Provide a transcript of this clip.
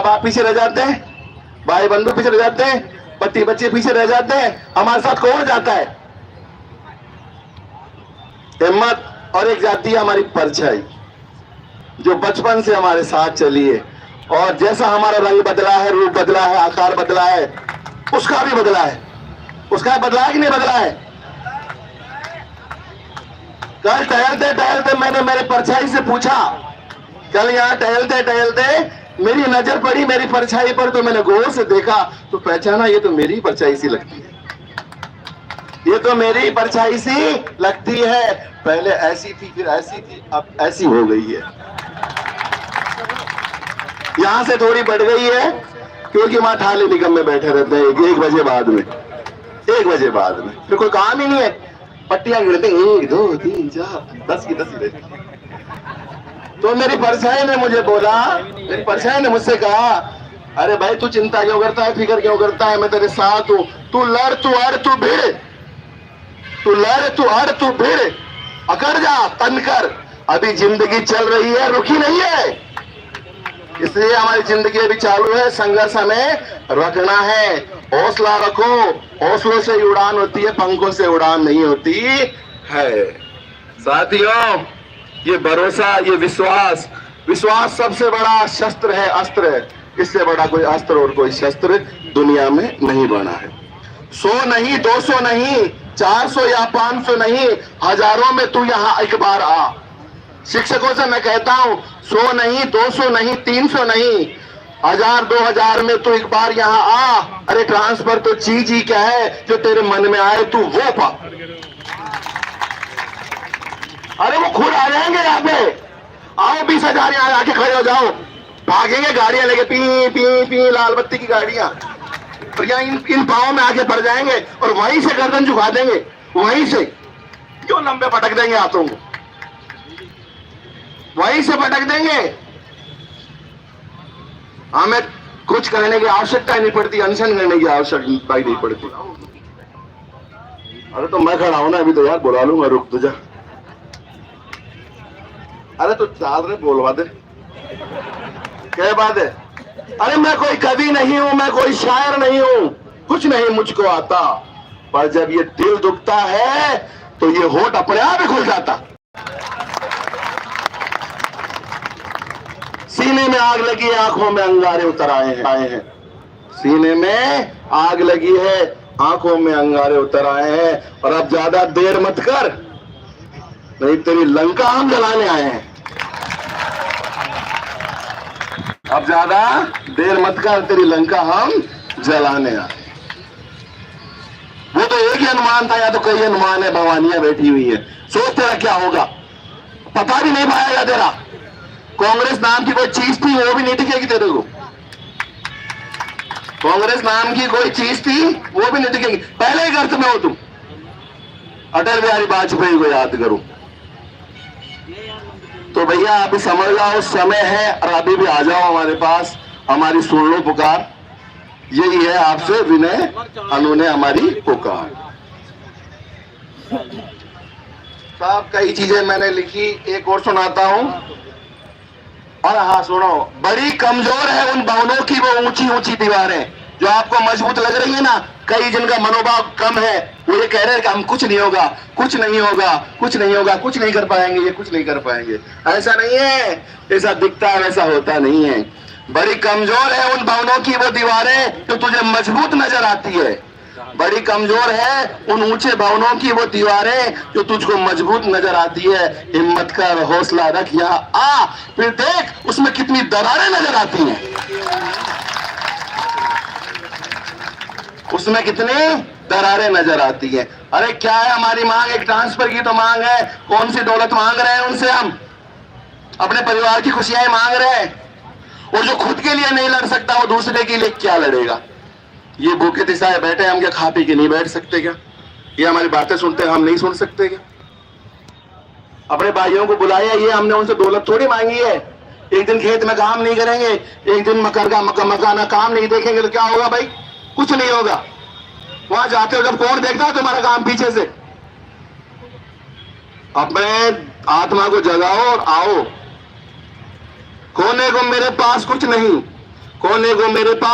माँ बाप पीछे रह जाते हैं, भाई बंधु पीछे रह जाते हैं, पति बच्चे पीछे रह जाते हैं, हमारे साथ कौन जाता है? हिम्मत। और एक जाति है हमारी परछाई, जो बचपन से हमारे साथ चली है, और जैसा हमारा रंग बदला है, रूप बदला है, आकार बदला है, उसका भी बदला है। उसका बदला है कि नहीं बदला है? कल टहलते टहलते मैंने मेरे परछाई से पूछा, कल यहाँ टहलते टहलते मेरी नजर पड़ी मेरी परछाई पर, तो मैंने गौर से देखा तो पहचाना ये तो मेरी परछाई सी लगती है, ये तो मेरी परछाई सी लगती है। पहले ऐसी थी, फिर ऐसी थी, अब ऐसी हो गई है। यहां से थोड़ी बढ़ गई है क्योंकि वहां थाली निगम में बैठे रहते हैं 1 बजे बाद में, 1 बजे बाद में फिर कोई काम ही नहीं है, पट्टियां गिरते 1 2 3 4 10 की 10 रहती। तो मेरी परछाई ने मुझे बोला, मेरी परछाई ने मुझसे कहा, अरे भाई तू चिंता क्यों करता है, फिक्र क्यों करता है, मैं तेरे साथ हूं, तू लड़ तू अड़ तू भिड़, तू लड़ तू अड़ तू भिड़, अकड़ जा तन कर, अभी जिंदगी चल रही है, रुकी नहीं है। इसलिए हमारी जिंदगी अभी चालू है, संघर्ष हमें रखना है। हौसला रखो, हौसलों से उड़ान होती है, पंखों से उड़ान नहीं होती है। साथियों, ये भरोसा, ये विश्वास, विश्वास सबसे बड़ा शस्त्र है, अस्त्र है। इससे बड़ा कोई अस्त्र और कोई शस्त्र दुनिया में नहीं बना है। 100 नहीं, 200 नहीं, 400 या 500 नहीं, हजारों में तू यहाँ एक बार आ। शिक्षकों से मैं कहता हूं, 100 नहीं, 200 नहीं, 300 नहीं, 1000 2000 में तू एक बार यहाँ आ। अरे ट्रांसफर तो चीज ही क्या है, जो तेरे मन में आए तू वो पा। अरे वो खुद आ जाएंगे यहाँ पे। आओ 20,000 यहाँ आके खड़े हो जाओ, भागेंगे गाड़ियां लेके, पी पी पी लाल बत्ती की गाड़ियां, और यहाँ इन पाँव में आके पड़ जाएंगे और वहीं से गर्दन झुका देंगे, वहीं से क्यों लंबे पटक देंगे हाथों को, वहीं से पटक देंगे। हमें कुछ करने की आवश्यकता नहीं पड़ती, अनशन करने की आवश्यकता ही नहीं पड़ती। अरे तो मैं खड़ा हूं ना अभी, तो यार बुला लूंगा, रुक तो जा। अरे तो चाल रे बोलवा दे, क्या बात है? अरे मैं कोई कवि नहीं हूं, मैं कोई शायर नहीं हूं, कुछ नहीं मुझको आता, पर जब ये दिल दुखता है तो ये होठ अपने आप ही खुल जाता। सीने में आग लगी है, आंखों में अंगारे उतर आए हैं। सीने में आग लगी है, आंखों में अंगारे उतर आए हैं, और अब ज्यादा देर मत कर, नहीं तेरी लंका हम जलाने आए हैं। अब ज्यादा देर मत कर, तेरी लंका हम जलाने आए। वो तो एक ही अनुमान था, या तो कई अनुमान है, भवानियां बैठी हुई है, सोच तेरा क्या होगा, पता भी नहीं पाएगा तेरा। कांग्रेस नाम की कोई चीज थी, वो भी नहीं टिकेगी तेरे को। कांग्रेस नाम की कोई चीज थी, वो भी नहीं टिकेगी। पहले ही गर्त में हो तुम। अटल बिहारी वाजपेयी को याद करो। तो भैया अभी समझ जाओ, समय है, और अभी भी आ जाओ हमारे पास, हमारी सुन लो पुकार। यही है आपसे विनय, उन्होंने हमारी पुकार। साहब कई चीजें मैंने लिखी, एक और सुनाता हूं। और हाँ सुनो, बड़ी कमजोर है उन भवनों की वो ऊंची ऊंची दीवारें, जो आपको मजबूत लग रही है ना। कई जिनका मनोभाव कम है, वो ये कह रहे हैं कि हम कुछ नहीं होगा, कुछ नहीं होगा, कुछ नहीं होगा, कुछ नहीं कर पाएंगे, ये कुछ नहीं कर पाएंगे। ऐसा नहीं है, ऐसा दिखता है, वैसा होता नहीं है। बड़ी कमजोर है उन भवनों की वो दीवारें जो तुझे मजबूत नजर आती है। बड़ी कमजोर है उन ऊंचे भवनों की वो दीवारें जो तुझको मजबूत नजर आती है। हिम्मत कर, हौसला रख, यहाँ आ, फिर देख उसमें कितनी दरारें नजर आती हैं, उसमें कितनी दरारें नजर आती हैं। अरे क्या है हमारी मांग? एक ट्रांसफर की तो मांग है। कौन सी दौलत मांग रहे हैं उनसे? हम अपने परिवार की खुशियां मांग रहे हैं। और जो खुद के लिए नहीं लड़ सकता, वो दूसरे के लिए क्या लड़ेगा? ये भूखे तिसाए बैठे, हम क्या खा पी के नहीं बैठ सकते क्या? ये हमारी बातें सुनते हैं, हम नहीं सुन सकते क्या? अपने भाइयों को बुलाया, ये हमने उनसे दौलत थोड़ी मांगी है। एक दिन खेत में काम नहीं करेंगे, एक दिन मकाना काम नहीं देखेंगे तो क्या होगा भाई? कुछ नहीं होगा। वहां जाते हो जब कौन देखता है तुम्हारा काम पीछे से? अपने आत्मा को जगाओ और आओ। खोने को मेरे पास कुछ नहीं, कोने को मेरे पास